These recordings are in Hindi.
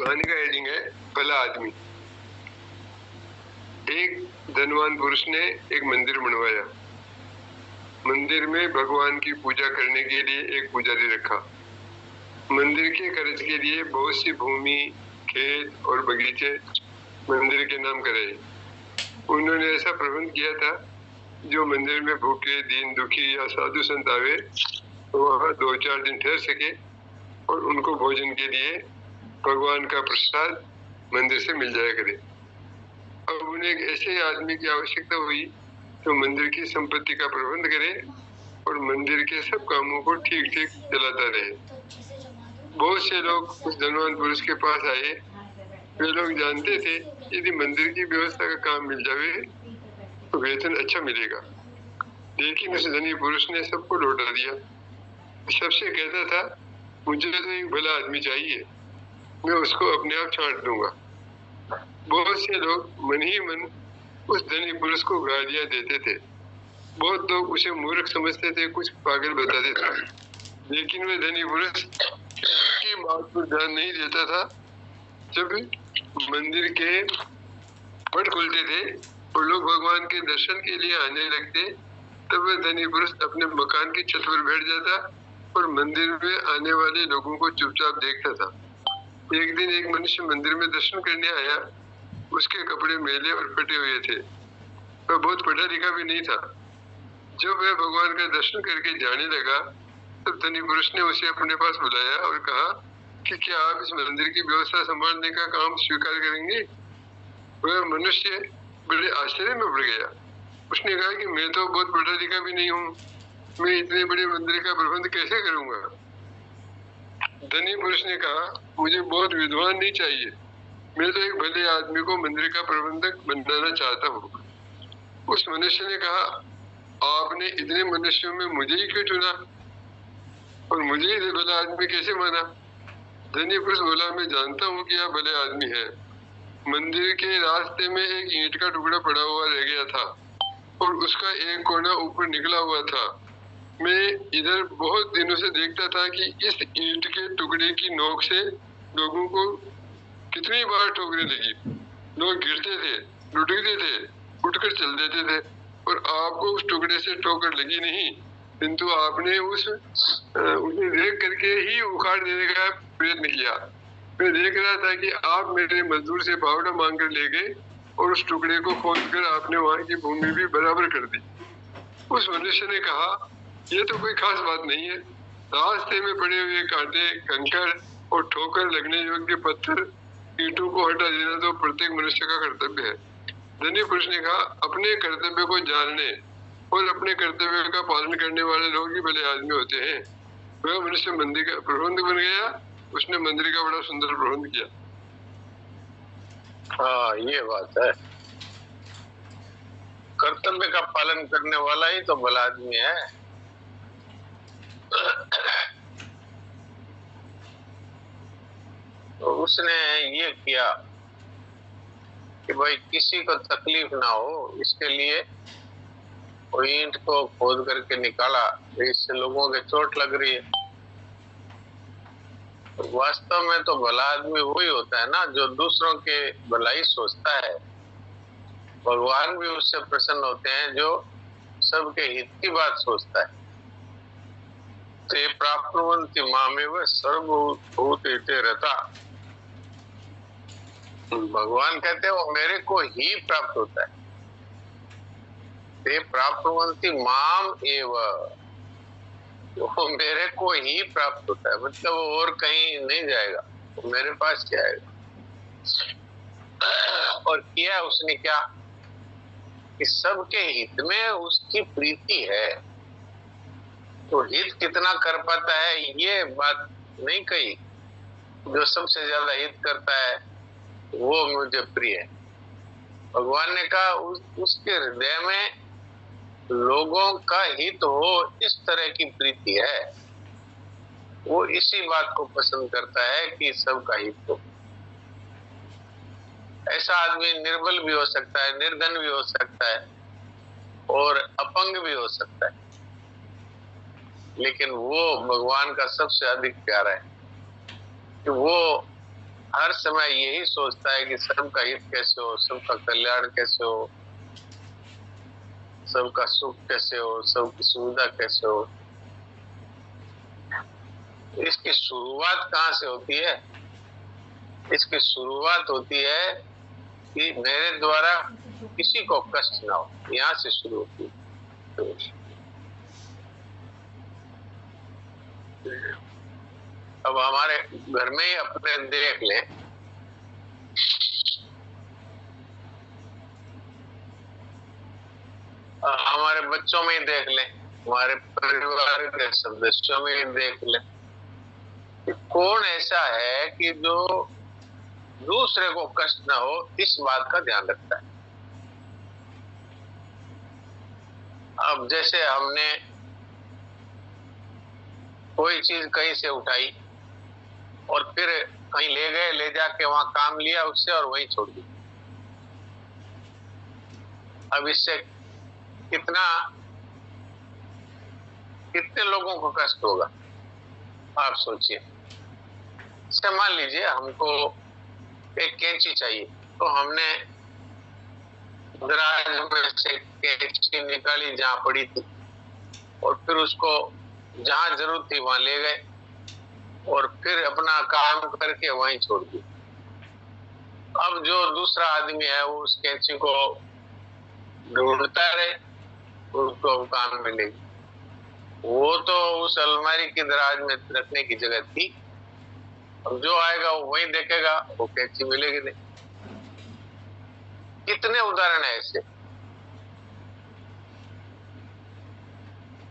कहानी का हेडिंग है भला आदमी। एक धनवान पुरुष ने एक मंदिर बनवाया। मंदिर में भगवान की पूजा करने के लिए एक पुजारी रखा। मंदिर के खर्च के लिए बहुत सी भूमि, खेत और बगीचे मंदिर के नाम कराए। उन्होंने ऐसा प्रबंध किया था जो मंदिर में भूखे, दीन दुखी या साधु संत आवे तो वहाँ 2-4 दिन ठहर सके और उनको भोजन के लिए भगवान का प्रसाद मंदिर से मिल जाया करे। अब उन्हें एक ऐसे आदमी की आवश्यकता हुई जो मंदिर की संपत्ति का प्रबंध करे और मंदिर के सब कामों को ठीक ठीक चलाता रहे। बहुत से लोग उस धनवान पुरुष के पास आए। वे लोग जानते थे यदि मंदिर की व्यवस्था का काम मिल जावे तो वेतन अच्छा मिलेगा, लेकिन उस धनी पुरुष ने सबको लौटा दिया। सबसे कहता था, मुझे तो एक भला आदमी चाहिए, मैं उसको अपने आप छांट दूंगा। बहुत से लोग मन ही मन उस धनी पुरुष को गालियां देते थे। बहुत लोग उसे मूर्ख समझते थे, कुछ पागल बताते थे, लेकिन वह धनी पुरुष की बात पर ध्यान नहीं देता था। जब मंदिर के पट खुलते थे और लोग भगवान के दर्शन के लिए आने लगते, तब वह धनी पुरुष अपने मकान की छत पर बैठ जाता और मंदिर में आने वाले लोगों को चुपचाप देखता था। एक दिन एक मनुष्य मंदिर में दर्शन करने आया। उसके कपड़े मैले और फटे हुए थे। वह बहुत पढ़ा लिखा भी नहीं था। जब वह भगवान का दर्शन करके जाने लगा तब धनी पुरुष ने उसे अपने पास बुलाया और कहा कि क्या आप इस मंदिर की व्यवस्था संभालने का काम स्वीकार करेंगे? वह मनुष्य बड़े आश्चर्य में पड़ गया। उसने कहा कि मैं तो बहुत पढ़ा लिखा भी नहीं हूँ, मैं इतने बड़े मंदिर का प्रबंध कैसे करूंगा? धनी पुरुष ने कहा, मुझे बहुत विद्वान नहीं चाहिए, मैं तो एक भले आदमी को मंदिर का प्रबंधक बनाना चाहता हूँ। उस मनुष्य ने कहा, आपने इतने मनुष्यों में मुझे ही क्यों चुना और मुझे ही भला आदमी कैसे माना? धनी पुरुष बोला, मैं जानता हूँ कि आप भले आदमी हैं। मंदिर के रास्ते में एक ईंट का टुकड़ा पड़ा हुआ रह गया था और उसका एक कोना ऊपर निकला हुआ था। मैं इधर बहुत दिनों से देखता था कि इस ईंट के टुकड़े की नोक से लोगों को कितनी बार ठोकने लगी। लोग गिरते थे, लुढ़कते थे, उठकर चल देते थे और आपको उस टुकड़े से ठोकर लगी नहीं, किंतु आपने उसे देख करके ही उखाड़ देने का प्रयत्न किया। मैं देख रहा था कि आप मेरे मजदूर से पावड़ा मांग कर ले गए और उस टुकड़े को खोदकर आपने वहाँ की भूमि भी बराबर कर दी। उस मनुष्य ने कहा, ये तो कोई खास बात नहीं है। रास्ते में पड़े हुए कांटे, कंकड़ और ठोकर लगने योग्य पत्थर, ईंटों को हटा देना तो प्रत्येक मनुष्य का कर्तव्य है। धनी पुरुष ने कहा, अपने कर्तव्य को जानने और अपने कर्तव्य का पालन करने वाले लोग ही भले आदमी होते हैं। वह मनुष्य मंदिर का प्रबंधक बन गया। उसने मंदिर का बड़ा सुंदर प्रबंध किया। हाँ, ये बात है। कर्तव्य का पालन करने वाला ही तो भला आदमी है। तो उसने ये किया कि भाई किसी को तकलीफ ना हो, इसके लिए वो ईंट को खोद करके निकाला, इससे लोगों के चोट लग रही है। तो वास्तव में तो भला आदमी वही होता है ना जो दूसरों के भलाई सोचता है। भगवान भी उससे प्रसन्न होते हैं जो सबके हित की बात सोचता है। ते प्राप्नुवन्ति मामेव सर्वभूत हिते रता। भगवान कहते हैं वो मेरे को ही प्राप्त होता है। ते प्राप्नुवन्ति माम एव, वो मेरे को ही प्राप्त होता है, मतलब वो और कहीं नहीं जाएगा, वो मेरे पास ही आएगा। और किया उसने क्या कि सबके हित में उसकी प्रीति है। तो हित कितना कर पाता है ये बात नहीं कही। जो सबसे ज्यादा हित करता है वो मुझे प्रिय है। भगवान ने कहा उसके हृदय में लोगों का हित हो, इस तरह की प्रीति है। वो इसी बात को पसंद करता है कि सबका हित हो। ऐसा आदमी निर्बल भी हो सकता है, निर्धन भी हो सकता है और अपंग भी हो सकता है, लेकिन वो भगवान का सबसे अधिक प्यारा है कि वो हर समय यही सोचता है कि सबका हित कैसे हो, सबका कल्याण कैसे हो, सबका सुख कैसे हो, सबकी सुविधा कैसे हो। इसकी शुरुआत कहाँ से होती है? इसकी शुरुआत होती है कि मेरे द्वारा किसी को कष्ट ना हो, यहाँ से शुरू होती है। अब हमारे घर में ही अपने देख लें, हमारे बच्चों में ही देख लें, हमारे परिवार के सदस्यों में ही देख लें, कौन ऐसा है कि जो दूसरे को कष्ट ना हो इस बात का ध्यान रखता है। अब जैसे हमने कोई चीज कहीं से उठाई और फिर कहीं ले गए, ले जाके वहां काम लिया उससे और वहीं छोड़ दी। अब इससे कितने लोगों को कष्ट होगा, आप सोचिए। मान लीजिए हमको एक कैंची चाहिए, तो हमने दराज में से कैंची निकाली जहां पड़ी थी और फिर उसको जहां जरूरत थी वहां ले गए और फिर अपना काम करके वहीं छोड़ दी। अब जो दूसरा आदमी है वो उस कैंची को ढूंढता रहे, उसको काम मिलेगी। वो तो उस अलमारी की दराज में रखने की जगह थी, अब जो आएगा वो वहीं देखेगा, वो कैंची मिलेगी नहीं। कितने उदाहरण है ऐसे।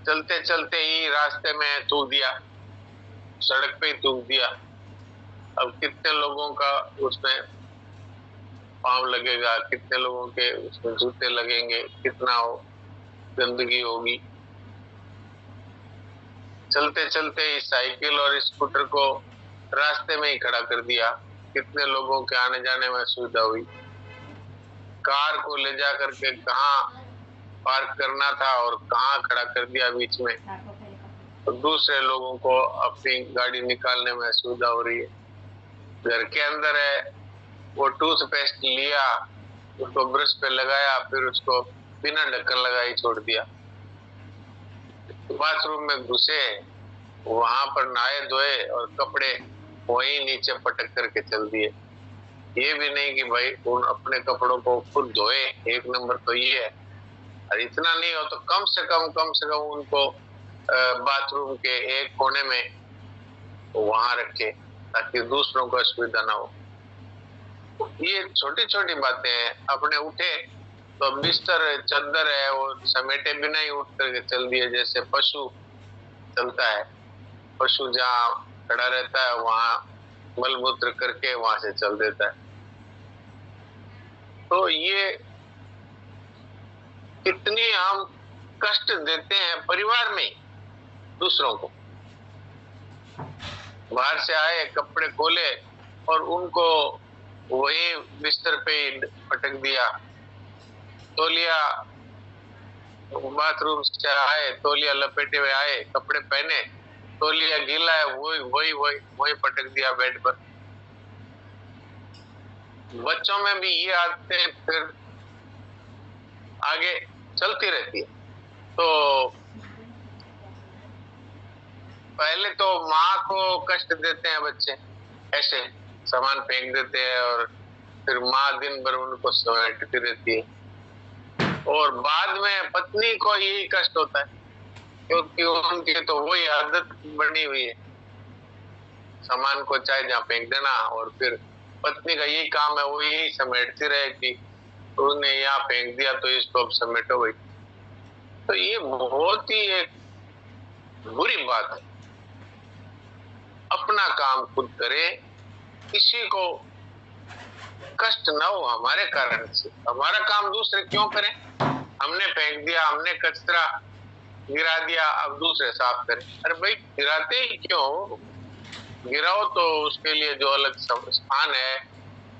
चलते चलते ही रास्ते में थूक दिया, सड़क पे ही थूक दिया। अब कितने लोगों का उसमें पांव लगेगा, कितने लोगों के उसमें जूते लगेंगे, कितना गंदगी होगी। चलते चलते इस साइकिल और स्कूटर को रास्ते में ही खड़ा कर दिया, कितने लोगों के आने जाने में सुविधा हुई। कार को ले जा करके कहाँ पार्क करना था और कहाँ खड़ा कर दिया बीच में, तो दूसरे लोगों को अपनी गाड़ी निकालने में सुविधा हो रही है। घर के अंदर है, वो टूथपेस्ट लिया, उसको ब्रश पे लगाया, फिर उसको बिना ढक्कन लगाए छोड़ दिया। बाथरूम में घुसे, वहां पर नहाए धोए और कपड़े वहीं नीचे पटक करके चल दिए। ये भी नहीं कि भाई उन अपने कपड़ों को खुद धोए, एक नंबर तो ये है। और इतना नहीं हो तो कम से कम उनको बाथरूम के एक कोने में वहां रखे ताकि दूसरों को असुविधा ना हो। ये छोटी छोटी बातें हैं। अपने उठे तो बिस्तर चादर है वो समेटे बिना ही उठ करके चल दिए, जैसे पशु चलता है। पशु जहाँ खड़ा रहता है वहां मलमूत्र करके वहां से चल देता है। तो ये कितनी हम कष्ट देते हैं परिवार में दूसरों को। बाहर से आए, कपड़े खोले और उनको वही बिस्तर पे पटक दिया। तौलिया, बाथरूम से आए, तौलिया लपेटे हुए आए, कपड़े पहने, तौलिया गीला है, वही पटक दिया बेड पर। बच्चों में भी ये आदतें फिर आगे चलती रहती है। तो पहले तो माँ को कष्ट देते हैं बच्चे, ऐसे सामान फेंक देते हैं और फिर माँ दिन भर उनको समेटती रहती है। और बाद में पत्नी को यही कष्ट होता है क्योंकि उनकी तो वही आदत बनी हुई है, सामान को चाहे जहाँ फेंक देना। और फिर पत्नी का यही काम है, वो यही समेटती रहे कि उसने यहाँ फेंक दिया तो इसको अब समेटो भाई। तो ये बहुत ही एक बुरी बात है। अपना काम खुद करे, किसी को कष्ट ना हो हमारे कारण से। हमारा काम दूसरे क्यों करें? हमने फेंक दिया, हमने कचरा गिरा दिया, अब दूसरे साफ करें। अरे भाई गिराते ही क्यों? गिराओ तो उसके लिए जो अलग स्थान है,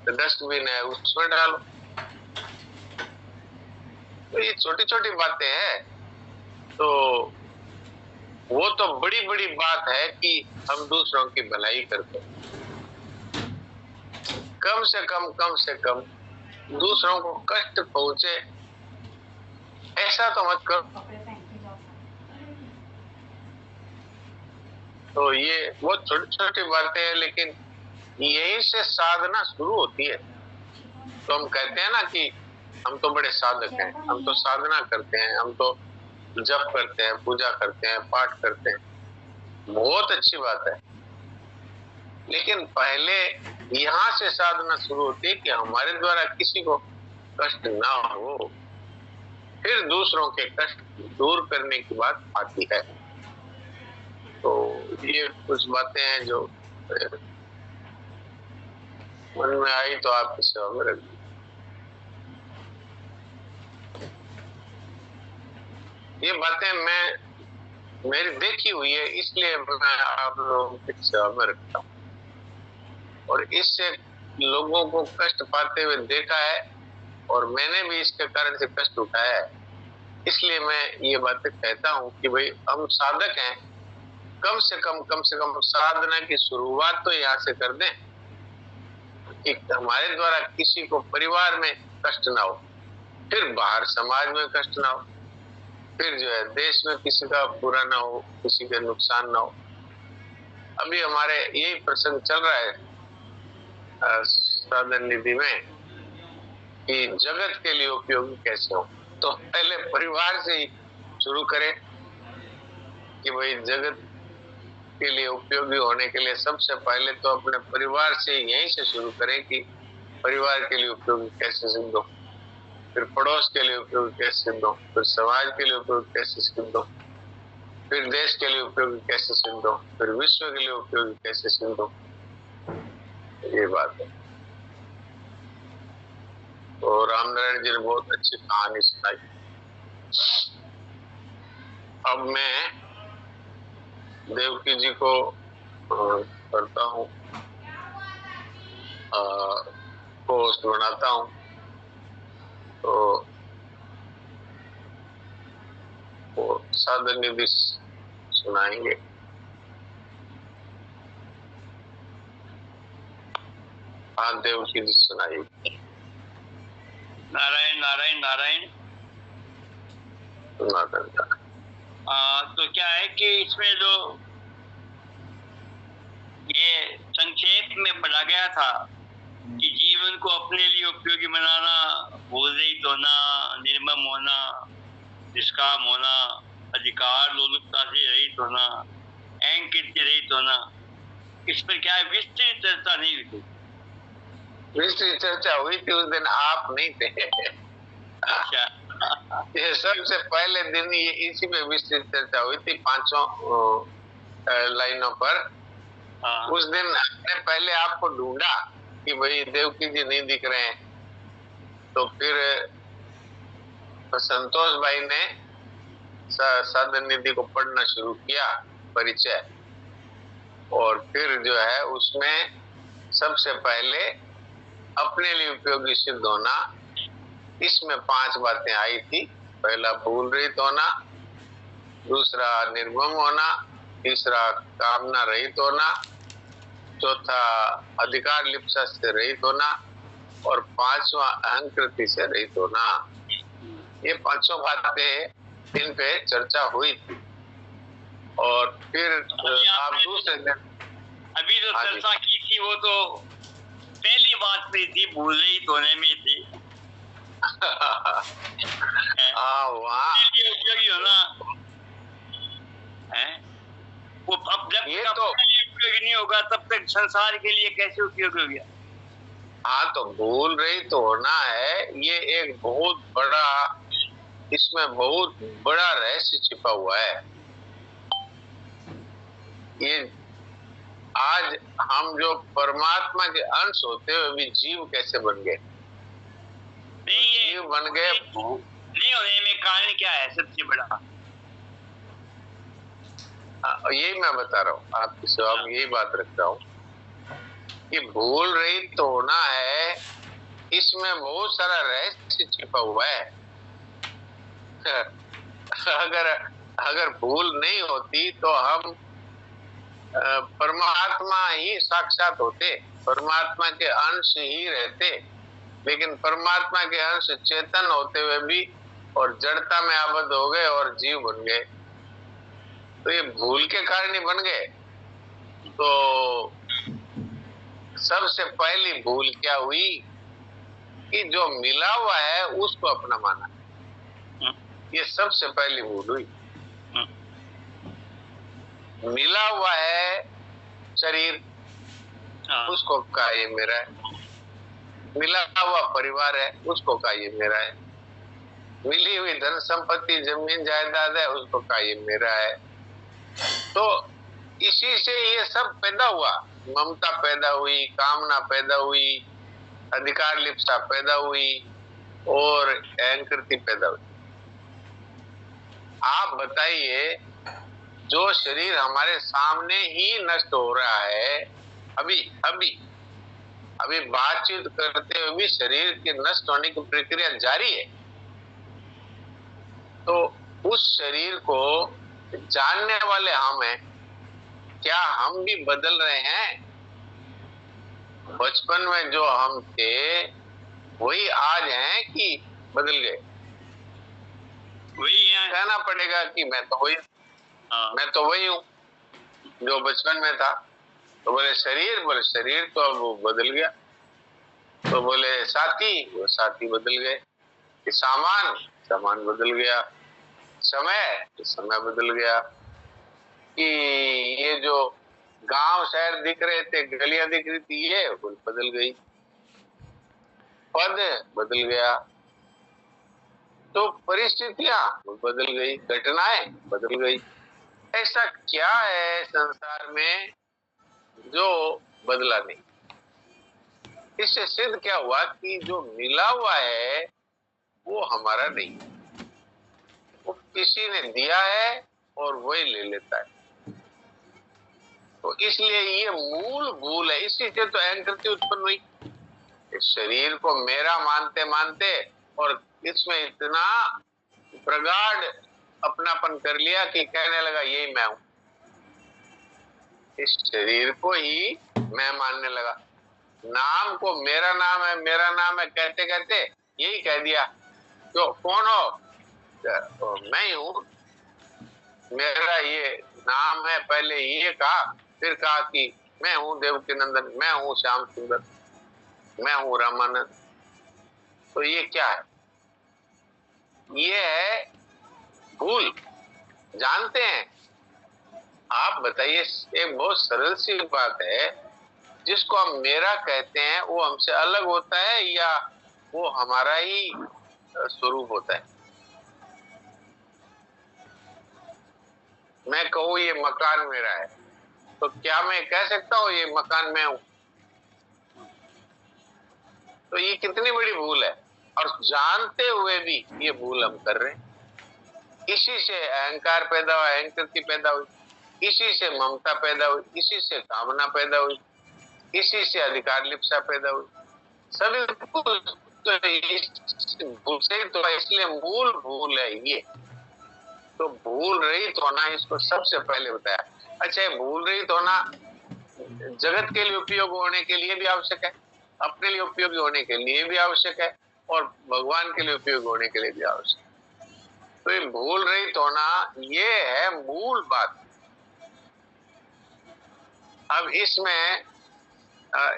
डस्टबिन है, उसमें डालो। तो ये छोटी छोटी बातें हैं। तो वो तो बड़ी बड़ी बात है कि हम दूसरों की भलाई करते हैं। कम से कम दूसरों को कष्ट पहुंचे, ऐसा तो मत करो। तो ये बहुत छोटी छोटी बातें हैं, लेकिन यही से साधना शुरू होती है। तो हम कहते हैं ना कि हम तो बड़े साधक हैं, हम तो साधना करते हैं, हम तो जप करते हैं, पूजा करते हैं, पाठ करते हैं, बहुत अच्छी बात है। लेकिन पहले यहाँ से साधना शुरू होती है कि हमारे द्वारा किसी को कष्ट ना हो, फिर दूसरों के कष्ट दूर करने की बात आती है। तो ये कुछ बातें हैं जो मन में आई तो आपकी सेवा में रख दी। ये बातें मेरी देखी हुई है, इसलिए मैं आप लोगों की सेवा में रखता हूँ, और इससे लोगों को कष्ट पाते हुए देखा है, और मैंने भी इसके कारण से कष्ट उठाया है। इसलिए मैं ये बातें कहता हूँ कि भाई हम साधक हैं, कम से कम साधना की शुरुआत तो यहाँ से कर दें कि हमारे द्वारा किसी को परिवार में कष्ट ना हो, फिर बाहर समाज में कष्ट ना हो, फिर जो है देश में किसी का बुरा ना हो, किसी के नुकसान ना हो। अभी हमारे यही प्रसंग चल रहा है साधन निधि में कि जगत के लिए उपयोगी कैसे हो। तो पहले परिवार से ही शुरू करें कि भाई जगत के लिए उपयोगी होने के लिए सबसे पहले तो अपने परिवार से यहीं से शुरू करें कि परिवार के लिए उपयोगी कैसे सिद्ध हो, फिर पड़ोस के लिए उपयोगी कैसे सिद्ध हो, फिर समाज के लिए उपयोगी कैसे सिद्ध हो, फिर देश के लिए उपयोगी कैसे सिद्ध हो, फिर विश्व के लिए उपयोगी कैसे सिद्ध हो। ये बात है। तो रामनारायण जी ने बहुत अच्छी कहानी सुनाई। अब मैं देवकी जी को करता हूँ, पोस्ट बनाता हूँ। तो वो साधन निधि सुनाएंगे। हाँ, देवकी जी सुनाइए। नारायण नारायण नारायण नारायण। तो क्या है कि इसमें जो ये संक्षेप में पढ़ा गया था कि जीवन को अपने लिए उपयोगी बनाना, भूल रहित होना, निर्मम होना, निष्काम होना, अधिकार लोलुपता से रहित होना, अहंकृत रहित होना, इस पर क्या है विस्तृत चर्चा नहीं हुई। विस्तृत चर्चा हुई थी, उस दिन आप नहीं थे। अच्छा। ये सबसे पहले दिन ये इसी में विस्तृत चर्चा हुई थी, 5 लाइनों पर। उस दिन हमने पहले आपको ढूंढा कि भाई देवकी जी नहीं दिख रहे हैं, तो फिर संतोष भाई ने साधन निधि को पढ़ना शुरू किया, परिचय, और फिर जो है उसमें सबसे पहले अपने लिए उपयोगी सिद्ध होना, इसमें 5 बातें आई थी। पहला भूल रहित होना, दूसरा निर्मम होना, तीसरा कामना रहित होना, चौथा अधिकार लिप्सा से रहित होना, और 5वां अहंकृति से रहित होना। ये 5 बातें इन पे चर्चा हुई थी। और फिर आप दूसरे दिन अभी जो चर्चा की थी वो तो पहली बात पे थी, भूल रहित होने में थी। उपयोगी होना है वो, अब जब ये तो उपयोगी नहीं होगा तब तक संसार के लिए कैसे उपयोगी हो गया। हाँ, तो भूल रहित होना है, ये एक बहुत बड़ा, इसमें बहुत बड़ा रहस्य छिपा हुआ है। ये आज हम जो परमात्मा के अंश होते हुए भी जीव कैसे बन गए? जीव बन गए। नहीं होने में कारण क्या है सबसे बड़ा? यही मैं बता रहा हूँ, आपकी सेवा में यही बात रख रहा हूँ कि भूल रहित होना है, इसमें बहुत सारा रहस्य छिपा हुआ है। अगर भूल नहीं होती तो हम परमात्मा ही साक्षात होते, परमात्मा के अंश ही रहते, लेकिन परमात्मा के अंश चेतन होते हुए भी और जड़ता में आबद्ध हो गए और जीव बन गए। तो ये भूल के कारण ही बन गए। तो सबसे पहली भूल क्या हुई कि जो मिला हुआ है उसको अपना माना। ये सबसे पहली भूल हुई। मिला हुआ है शरीर, उसको कहा ये मेरा है। मिला हुआ परिवार है, उसको कहा ये मेरा है। मिली हुई धन संपत्ति जमीन जायदाद है, उसको कहा ये मेरा है। तो इसी से ये सब पैदा हुआ, ममता पैदा हुई, कामना पैदा हुई, अधिकार लिप्सा पैदा हुई और अहंकृति पैदा हुई। आप बताइए, जो शरीर हमारे सामने ही नष्ट हो रहा है, अभी अभी अभी बातचीत करते हुए भी शरीर के नष्ट होने की प्रक्रिया जारी है। तो उस शरीर को जानने वाले हम हैं, क्या हम भी बदल रहे हैं? बचपन में जो हम थे वही आज हैं कि बदल गए? वही है। कहना पड़ेगा कि मैं तो वही हूँ जो बचपन में था। तो बोले शरीर तो अब बदल गया। तो बोले साथी, वो साथी बदल गए। कि सामान बदल गया। समय बदल गया। कि ये जो गांव शहर दिख रहे थे, गलियां दिख रही थी, ये बदल गई। पद बदल गया। तो परिस्थितियां बदल गई, घटनाएं बदल गई। ऐसा क्या है संसार में जो बदला नहीं? इससे सिद्ध क्या हुआ कि जो मिला हुआ है वो हमारा नहीं, वो किसी ने दिया है और वही ले लेता है। तो इसलिए ये मूल भूल है। इसी से तो अहंकृति उत्पन्न हुई। इस शरीर को मेरा मानते मानते और इसमें इतना प्रगाढ़ अपनापन कर लिया कि कहने लगा यही मैं हूं। इस शरीर को ही मैं मानने लगा। नाम को मेरा नाम है कहते कहते यही कह दिया। तो कौन हो? तो मैं ही हूं, मेरा ये नाम है। पहले ये कहा, फिर कहा कि मैं हूं देवकी नंदन, मैं हूं श्याम सुंदर, मैं हूं रामानंद। तो ये क्या है? ये है भूल। जानते हैं? आप बताइए, एक बहुत सरल सी बात है, जिसको हम मेरा कहते हैं वो हमसे अलग होता है या वो हमारा ही स्वरूप होता है? मैं कहूँ ये मकान मेरा है, तो क्या मैं कह सकता हूँ ये मकान मैं हूं? तो ये कितनी बड़ी भूल है। और जानते हुए भी ये भूल हम कर रहे हैं। इसी से अहंकार पैदा हुआ, अहंकृति पैदा हुई, इसी से ममता पैदा हुई, इसी से कामना पैदा हुई, इसी से अधिकार लिप्सा पैदा हुई। सभी भूल तो भूल से तो, इसलिए मूल भूल है ये। तो भूल रहित होना, इसको सबसे पहले बताया। अच्छा, भूल रहित होना जगत के लिए उपयोग होने के लिए भी आवश्यक है, अपने लिए उपयोगी होने के लिए भी आवश्यक है, और भगवान के लिए उपयोग होने के लिए भी आवश्यक है। तो ये भूल रहित होना, ये है मूल बात। अब इसमें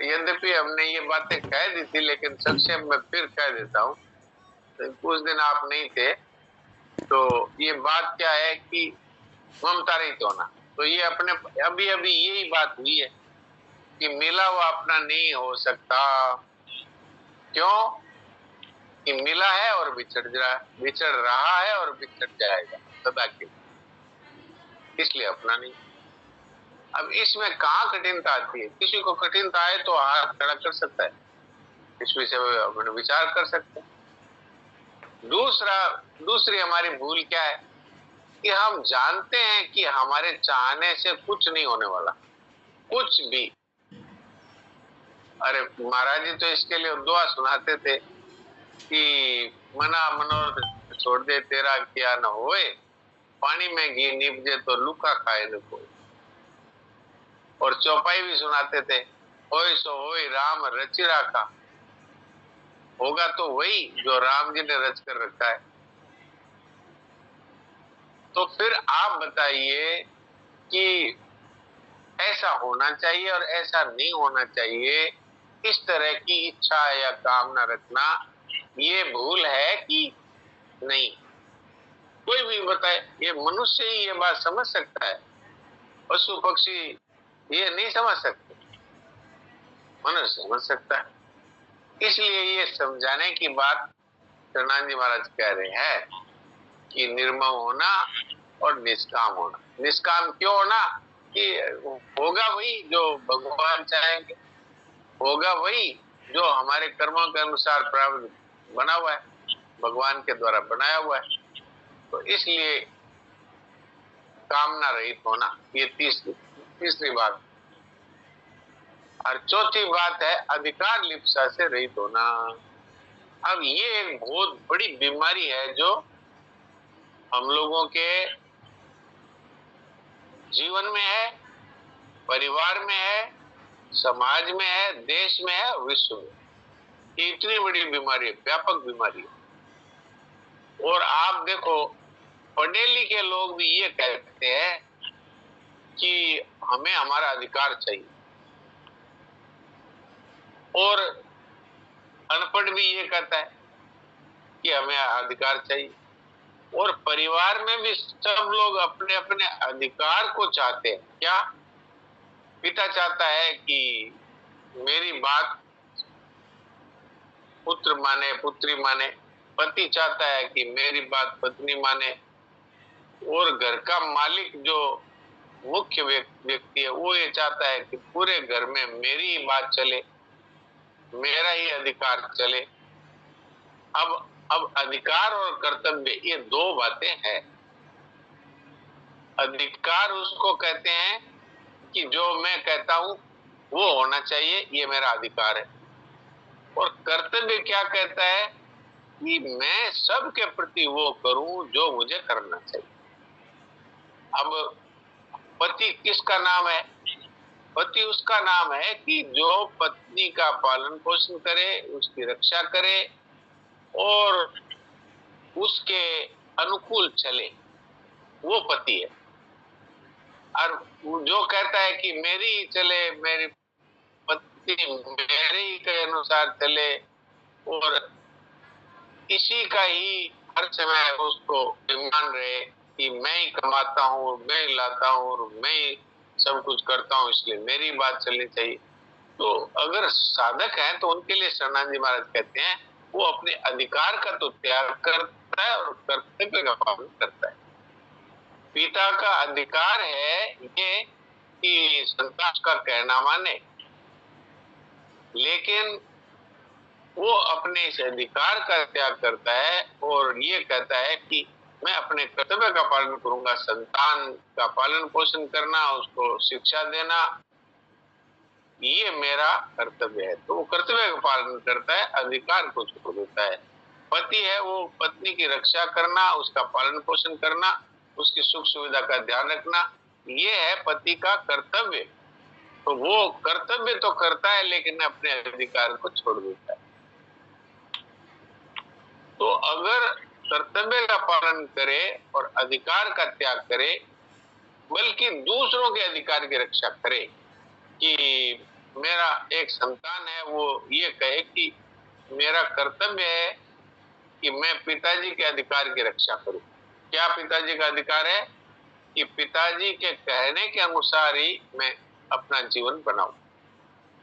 यद्यपि हमने ये बातें कह दी थी, लेकिन संक्षेप में फिर कह देता हूँ। तो कुछ दिन आप नहीं थे, तो ये बात क्या है कि ममता रहित होना। तो ये अपने अभी यही बात हुई है कि मिला हुआ अपना नहीं हो सकता। क्यों? कि मिला है और बिछड़ रहा है और बिछड़ जाएगा सदा के लिए, इसलिए अपना नहीं। अब इसमें कहाँ कठिनता आती है? किसी को कठिनता आए तो हाथ खड़ा कर सकता है, इस विषय में विचार कर सकते हैं। दूसरी हमारी भूल क्या है कि हम जानते हैं कि हमारे चाहने से कुछ नहीं होने वाला, कुछ भी। अरे महाराज जी तो इसके लिए दुआ सुनाते थे कि मना मनोरथ छोड़ दे तेरा किया न होए, पानी में घी निपजे तो लुका खाए न कोई। और चौपाई भी सुनाते थे, होय सो होय राम रचि राखा। होगा तो वही जो राम जी ने रच कर रखा है। तो फिर आप बताइए कि ऐसा होना चाहिए और ऐसा नहीं होना चाहिए, इस तरह की इच्छा या कामना रखना ये भूल है कि नहीं? कोई भी बताए, ये मनुष्य ही ये बात समझ सकता है, पशु पक्षी ये नहीं समझ सकते, मनुष्य समझ सकता है। इसलिए ये समझाने की बात शरणानंद जी महाराज कह रहे हैं कि निर्मम होना और निष्काम होना। निष्काम क्यों होना? कि होगा वही जो भगवान चाहेंगे, होगा वही जो हमारे कर्मों के अनुसार प्रारब्ध बना हुआ है, भगवान के द्वारा बनाया हुआ है। तो इसलिए कामना रहित होना, ये तीसरी बात। और चौथी बात है अधिकार लिप्सा से रहित होना। अब ये एक बहुत बड़ी बीमारी है जो हम लोगों के जीवन में है, परिवार में है, समाज में है, देश में है, विश्व में। ये इतनी बड़ी बीमारी है, व्यापक बीमारी है। और आप देखो पढ़े लिखे लोग भी ये कहते हैं कि हमें हमारा अधिकार चाहिए, और अनपढ़ भी ये कहता है कि हमें अधिकार चाहिए। और परिवार में भी सब लोग अपने अपने अधिकार को चाहते हैं। क्या? पिता चाहता है कि मेरी बात पुत्र माने, पुत्री माने। पति चाहता है कि मेरी बात पत्नी माने। और घर का मालिक जो मुख्य व्यक्ति है वो ये चाहता है कि पूरे घर में मेरी ही बात चले, मेरा ही अधिकार चले। अब अधिकार और कर्तव्य ये दो बातें हैं। अधिकार उसको कहते हैं कि जो मैं कहता हूं वो होना चाहिए, ये मेरा अधिकार है। और कर्तव्य क्या कहता है कि मैं सबके प्रति वो करूं जो मुझे करना चाहिए। अब पति किसका नाम है? पति उसका नाम है कि जो पत्नी का पालन पोषण करे, उसकी रक्षा करे और उसके अनुकूल चले, वो पति है। और जो कहता है कि मेरी ही चले, मेरी पत्नी मेरे ही के अनुसार चले और इसी का ही हर समय उसको मान रहे कि मैं ही कमाता हूँ, मैं ही लाता हूँ और मैं ही सब कुछ करता हूँ, इसलिए मेरी बात चलनी चाहिए। तो अगर साधक हैं तो उनके लिए शरणानंद जी महाराज कहते हैं वो अपने अधिकार का तो त्याग करता है और कर्तव्य का पालन करता है। पिता का अधिकार है ये कि संतान का कहना माने, लेकिन वो अपने इस अधिकार का त्याग करता है और ये कहता है कि मैं अपने कर्तव्य का पालन करूंगा। संतान का पालन पोषण करना, उसको शिक्षा देना, ये मेरा कर्तव्य है। तो वो कर्तव्य का पालन करता है, अधिकार को छोड़ देता है। पति है वो पत्नी की रक्षा करना, उसका पालन पोषण करना, उसकी सुख सुविधा का ध्यान रखना, ये है पति का कर्तव्य। तो वो कर्तव्य तो करता है लेकिन अपने अधिकार को छोड़ देता है। तो अगर कर्तव्य का पालन करे और अधिकार का त्याग करे, बल्कि दूसरों के अधिकार की रक्षा करे, कि मेरा एक संतान है वो ये कहे कि मेरा कर्तव्य है कि मैं पिताजी के अधिकार की रक्षा करूं। क्या पिताजी का अधिकार है? कि पिताजी के कहने के अनुसार ही मैं अपना जीवन बनाऊं।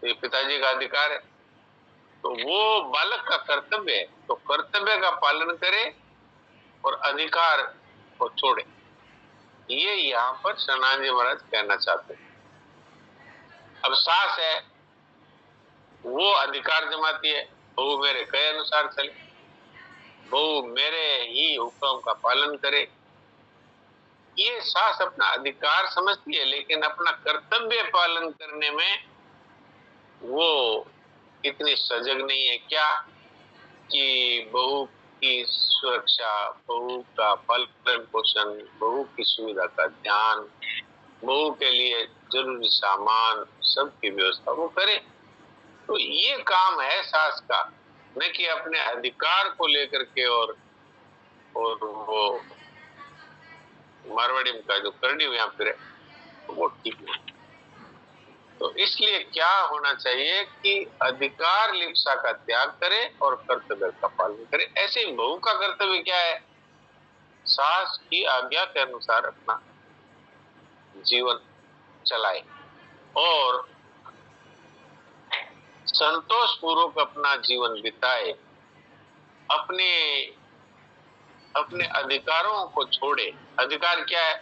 तो ये पिताजी का अधिकार है, तो वो बालक का कर्तव्य है। तो कर्तव्य का पालन करे और अधिकार को छोड़े, ये यहाँ पर शरणानंद जी महाराज कहना चाहते हैं। अब सास है वो अधिकार जमाती है, बहू मेरे कहे अनुसार चले, बहू मेरे ही हुक्म का पालन करे। ये सास अपना अधिकार समझती है लेकिन अपना कर्तव्य पालन करने में वो इतनी सजग नहीं है। क्या? कि बहू की सुरक्षा, बहू का पालन पोषण, बहू की सुविधा का ध्यान, बहू के लिए जरूरी सामान सबकी व्यवस्था वो करे। तो ये काम है सास का, न कि अपने अधिकार को लेकर के और वो मारवाड़ी का जो करनी हुई यहाँ फिर वो ठीक नहीं। तो इसलिए क्या होना चाहिए कि अधिकार लिप्सा का त्याग करे और कर्तव्य का पालन करे। ऐसे ही बहू का कर्तव्य क्या है? सास की आज्ञा के अनुसार अपना जीवन चलाए और संतोष पूर्वक अपना जीवन बिताए, अपने अपने अधिकारों को छोड़े। अधिकार क्या है?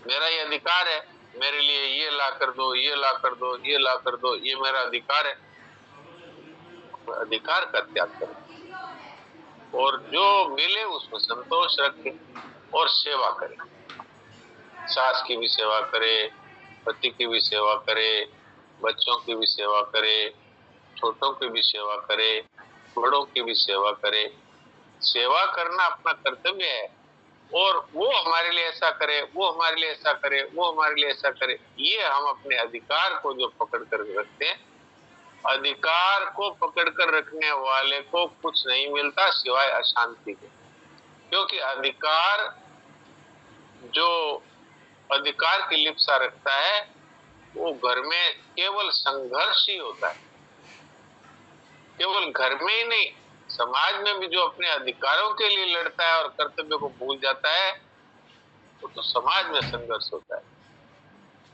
मेरा ये अधिकार है, मेरे लिए ये ला कर दो, ये ला कर दो, ये ला कर दो, ये मेरा अधिकार है। अधिकार का त्याग करें और जो मिले उसमें संतोष रखे और सेवा करें। सास की भी सेवा करे, पति की भी सेवा करे, बच्चों की भी सेवा करे, छोटों की भी सेवा करे, बड़ों की भी सेवा करे। सेवा करना अपना कर्तव्य है और वो हमारे लिए ऐसा करे, वो हमारे लिए ऐसा करे, वो हमारे लिए ऐसा करे। ये हम अपने अधिकार को जो पकड़ कर रखते हैं, अधिकार को पकड़ कर रखने वाले को कुछ नहीं मिलता सिवाय अशांति के। क्योंकि अधिकार जो अधिकार की लिप्सा रखता है वो घर में केवल संघर्ष ही होता है। केवल घर में ही नहीं, समाज में भी जो अपने अधिकारों के लिए लड़ता है और कर्तव्य को भूल जाता है तो समाज में संघर्ष होता है।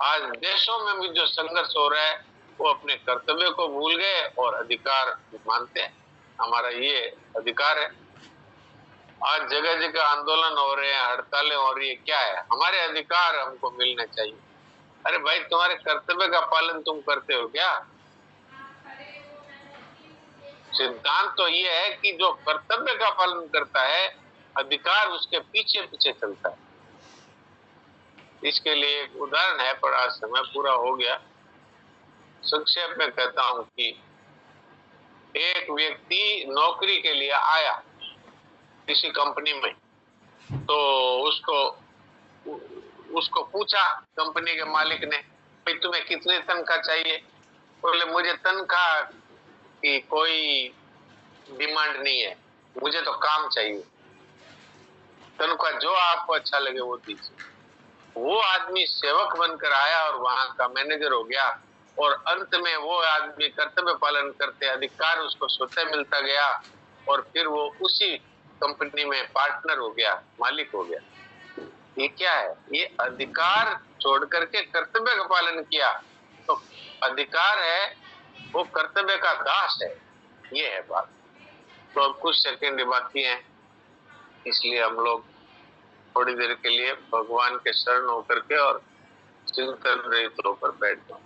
आज देशों में भी जो संघर्ष हो रहा है वो अपने कर्तव्य को भूल गए और अधिकार मानते हैं, हमारा ये अधिकार है। आज जगह जगह आंदोलन हो रहे हैं, हड़तालें हो रही है, क्या है? हमारे अधिकार हमको मिलने चाहिए। अरे भाई, तुम्हारे कर्तव्य का पालन तुम करते हो क्या? सिद्धांत तो ये है कि जो कर्तव्य का पालन करता है, अधिकार उसके पीछे पीछे चलता है। इसके लिए एक उदाहरण है, पर आज समय पूरा हो गया। संक्षेप में कहता हूं कि एक व्यक्ति नौकरी के लिए आया किसी कंपनी में, तो उसको पूछा कंपनी के मालिक ने, भाई तुम्हें कितनी तनख्वाह चाहिए? बोले मुझे तनख्वाह की कोई डिमांड नहीं है, मुझे तो काम चाहिए, तनख्वाह जो आपको अच्छा लगे वो दीजिए। वो आदमी सेवक बनकर आया और वहां का मैनेजर हो गया और अंत में वो आदमी कर्तव्य पालन करते अधिकार उसको स्वतः मिलता गया और फिर वो उसी कंपनी में पार्टनर हो गया, मालिक हो गया। ये क्या है? ये अधिकार छोड़ करके कर्तव्य का पालन किया। तो अधिकार है वो कर्तव्य का दास है, ये है बात। तो अब कुछ सेकंड बाकी हैं, इसलिए हम लोग थोड़ी देर के लिए भगवान के शरण होकर के और चिंतन रहित होकर बैठ जाओ।